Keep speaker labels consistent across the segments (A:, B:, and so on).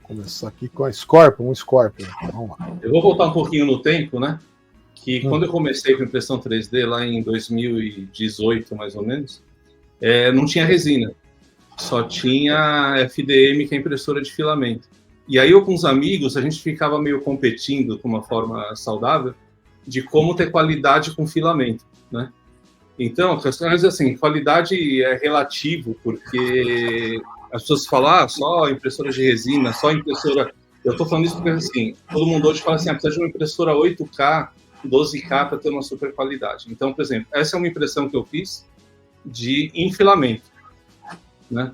A: Começar aqui com a Scorpion, um Scorpion. Vamos lá.
B: Eu vou voltar um pouquinho no tempo, né? Que quando eu comecei com impressão 3D, lá em 2018, mais ou menos, não tinha resina. Só tinha FDM, que é impressora de filamento. E aí eu com os amigos, a gente ficava meio competindo, com uma forma saudável, de como ter qualidade com filamento, né? Então, questões assim, qualidade é relativo, porque as pessoas falam, só impressora de resina, só impressora... Eu estou falando isso porque, assim, todo mundo hoje fala assim, precisa de uma impressora 8K, 12K para ter uma super qualidade. Então, por exemplo, essa é uma impressão que eu fiz em filamento, né?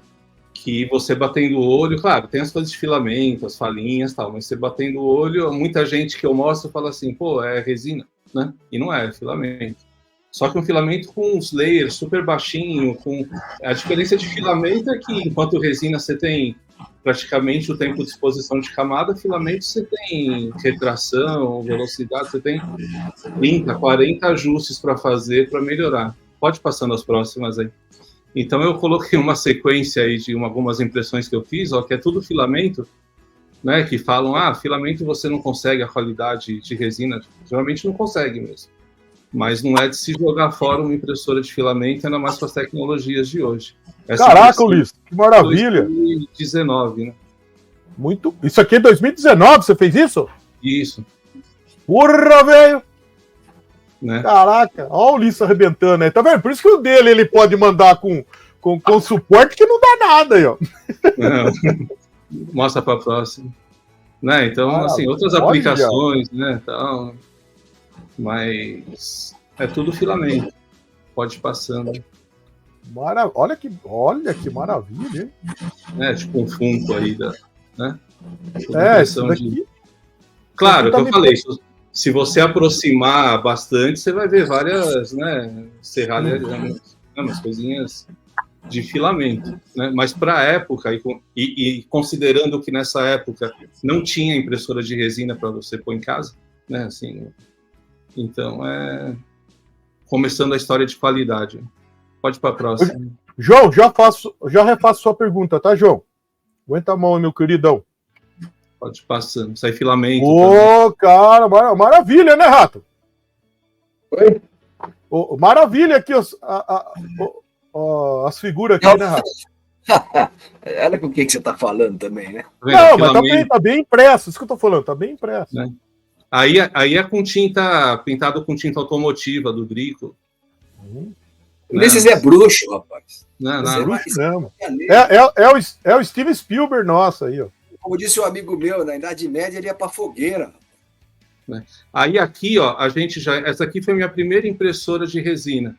B: Que você batendo o olho, claro, tem as coisas de filamento, as falinhas e tal, mas você batendo o olho, muita gente que eu mostro fala assim, pô, é resina, né? E não é filamento. Só que um filamento com uns layers super baixinho, a diferença de filamento é que enquanto resina você tem praticamente o tempo de exposição de camada, filamento você tem retração, velocidade, você tem 30, 40 ajustes para fazer, para melhorar. Pode passando as próximas aí. Então eu coloquei uma sequência aí de algumas impressões que eu fiz, que é tudo filamento, né, que falam, filamento você não consegue a qualidade de resina, geralmente não consegue mesmo. Mas não é de se jogar fora uma impressora de filamento, ainda mais com as tecnologias de hoje.
A: Caraca, Ulisses, que maravilha!
B: 2019, né?
A: Muito. Isso aqui é 2019, você fez isso?
B: Isso.
A: Porra, velho!
B: Né?
A: Caraca, olha o Ulisses arrebentando aí. Tá vendo? Por isso que o dele ele pode mandar com suporte que não dá nada aí, ó.
B: Mostra para a próxima. Né? Então, assim, outras aplicações, né? Tal, mas é tudo filamento. Pode ir passando.
A: Olha que maravilha, hein?
B: Tipo um Funko aí, né?
A: Isso daqui...
B: Claro, que eu falei, se você aproximar bastante, você vai ver várias, né, serralhas, umas coisinhas de filamento, né? Mas para a época, e considerando que nessa época não tinha impressora de resina para você pôr em casa, né? Assim, então, começando a história de qualidade. Pode ir para a próxima.
A: João, já refaço sua pergunta, tá, João? Aguenta a mão, meu queridão.
B: Pode ir passando. Sai filamento.
A: Cara, maravilha, né, Rato?
C: Oi?
A: Maravilha aqui as figuras aqui, né, Rato?
C: Olha com o que você tá falando também, né?
A: Não, mas tá bem impresso, isso que eu tô falando, tá bem impresso.
B: Né? Aí é com tinta, pintado com tinta automotiva do Drico.
C: Ulisses é bruxo, rapaz.
B: Não,
A: é bruxo mesmo. É o Steven Spielberg nosso aí, ó.
C: Como disse um amigo meu, na Idade Média ele ia pra fogueira.
B: Aí aqui, ó, essa aqui foi a minha primeira impressora de resina.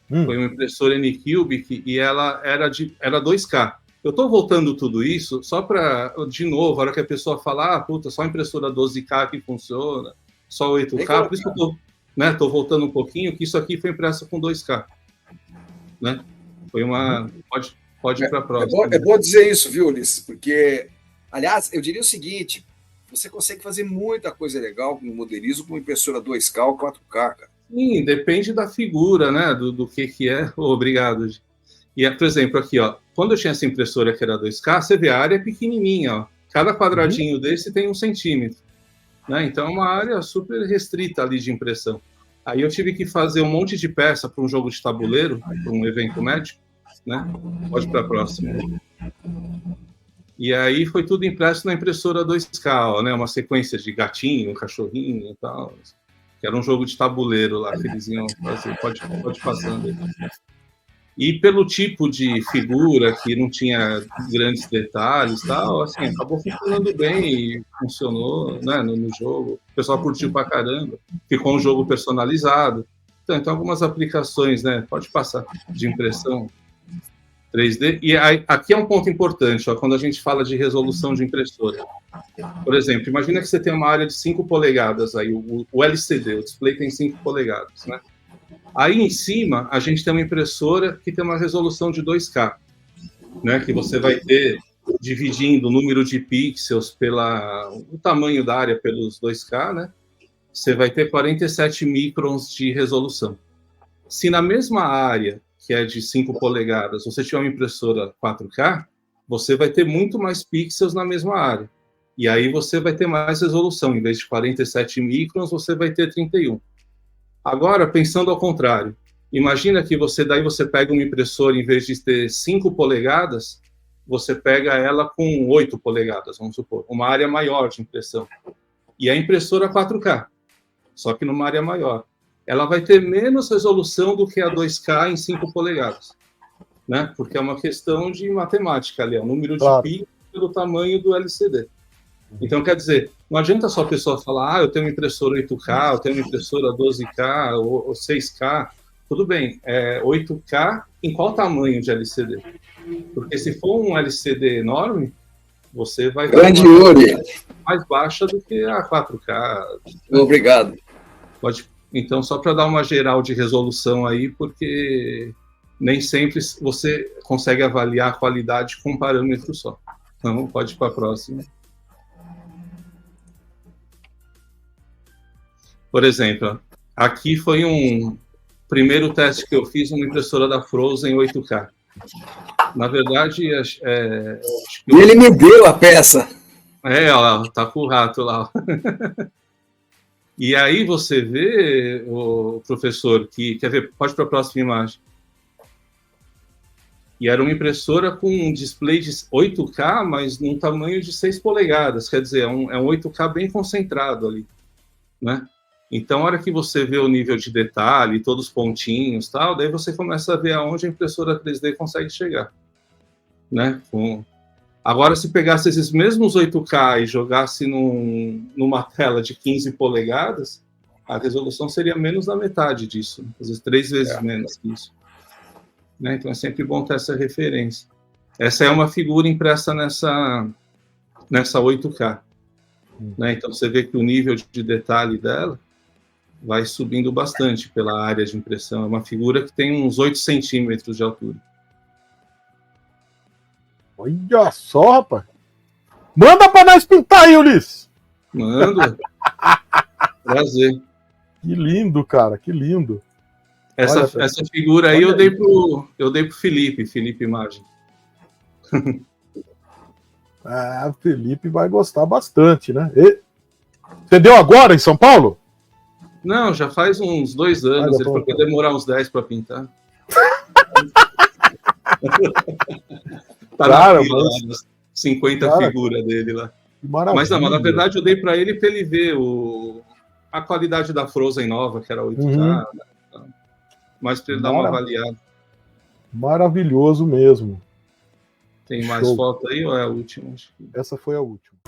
B: Foi uma impressora Anycubic e ela era 2K. Eu estou voltando tudo isso só para, de novo, a hora que a pessoa fala, só impressora 12K que funciona, só 8K, por isso que eu tô voltando um pouquinho, que isso aqui foi impresso com 2K. Né? Foi uma... Pode ir para a próxima.
C: É bom dizer isso, viu, Ulisses? Porque, aliás, eu diria o seguinte, você consegue fazer muita coisa legal com modelismo com impressora 2K ou 4K, cara.
B: Sim, depende da figura, né? Do que é. Obrigado. E, por exemplo, aqui, ó, quando eu tinha essa impressora que era 2K, você vê a área pequenininha, ó. Cada quadradinho desse tem 1 centímetro. Né? Então, é uma área super restrita ali de impressão. Aí eu tive que fazer um monte de peça para um jogo de tabuleiro, para um evento médico, né? Pode ir para a próxima. E aí foi tudo impresso na impressora 2K, ó, né? Uma sequência de gatinho, cachorrinho e tal. Que era um jogo de tabuleiro lá que eles iam fazer. Pode passando aí. E pelo tipo de figura, que não tinha grandes detalhes, tal, assim, acabou funcionando bem e funcionou, né, no jogo. O pessoal curtiu pra caramba. Ficou um jogo personalizado. Então algumas aplicações, né, pode passar, de impressão 3D. E aí, aqui é um ponto importante, ó, quando a gente fala de resolução de impressora. Por exemplo, imagina que você tem uma área de 5 polegadas, aí, o LCD, o display tem 5 polegadas, né? Aí em cima, a gente tem uma impressora que tem uma resolução de 2K, né? Que você vai ter, dividindo o número de pixels o tamanho da área pelos 2K, né? Você vai ter 47 microns de resolução. Se na mesma área, que é de 5 polegadas, você tiver uma impressora 4K, você vai ter muito mais pixels na mesma área. E aí você vai ter mais resolução. Em vez de 47 microns, você vai ter 31. Agora, pensando ao contrário, imagina que você pega uma impressora, em vez de ter 5 polegadas, você pega ela com 8 polegadas, vamos supor, uma área maior de impressão. E a impressora 4K, só que numa área maior. Ela vai ter menos resolução do que a 2K em 5 polegadas, né? Porque é uma questão de matemática ali, é o número de pixels do tamanho do LCD. Então, quer dizer, não adianta só a pessoa falar, eu tenho uma impressora 8K, eu tenho uma impressora 12K ou 6K, tudo bem, 8K em qual tamanho de LCD? Porque se for um LCD enorme, você vai ter
C: grande Yuri,
B: mais baixa do que a 4K.
C: Obrigado.
B: Então, só para dar uma geral de resolução aí, porque nem sempre você consegue avaliar a qualidade com um parâmetro só. Então, pode ir para a próxima. Por exemplo, aqui foi um primeiro teste que eu fiz numa impressora da Frozen 8K. Na verdade,
C: E ele me deu a peça.
B: Olha lá, tá com o rato lá. E aí você vê, o professor, que quer ver, pode para a próxima imagem. E era uma impressora com um display de 8K, mas num tamanho de 6 polegadas. Quer dizer, é um 8K bem concentrado ali, né? Então, a hora que você vê o nível de detalhe, todos os pontinhos, tal, daí você começa a ver aonde a impressora 3D consegue chegar, né? Agora, se pegasse esses mesmos 8K e jogasse numa tela de 15 polegadas, a resolução seria menos da metade disso, às vezes 3 vezes menos que isso. Né? Então, é sempre bom ter essa referência. Essa é uma figura impressa nessa 8K. Né? Então, você vê que o nível de detalhe dela vai subindo bastante pela área de impressão. É uma figura que tem uns 8 centímetros de altura.
A: Olha só, rapaz. Manda pra nós pintar aí, Ulisses.
B: Manda. Prazer.
A: Que lindo, cara, que lindo.
B: Essa figura aí eu dei pro Felipe Imagem.
A: O Felipe vai gostar bastante, né? Você deu agora em São Paulo?
B: Não, já faz uns 2 anos. Ele vai demorar uns 10 para pintar. Tá
A: cara,
B: na fila, lá, 50 figuras dele lá. Mas não, na verdade eu dei para ele ver a qualidade da Frozen nova, que era 8K, né? Mas para ele dar uma avaliada.
A: Maravilhoso mesmo.
B: Tem mais foto aí ou é a última?
A: Essa foi a última.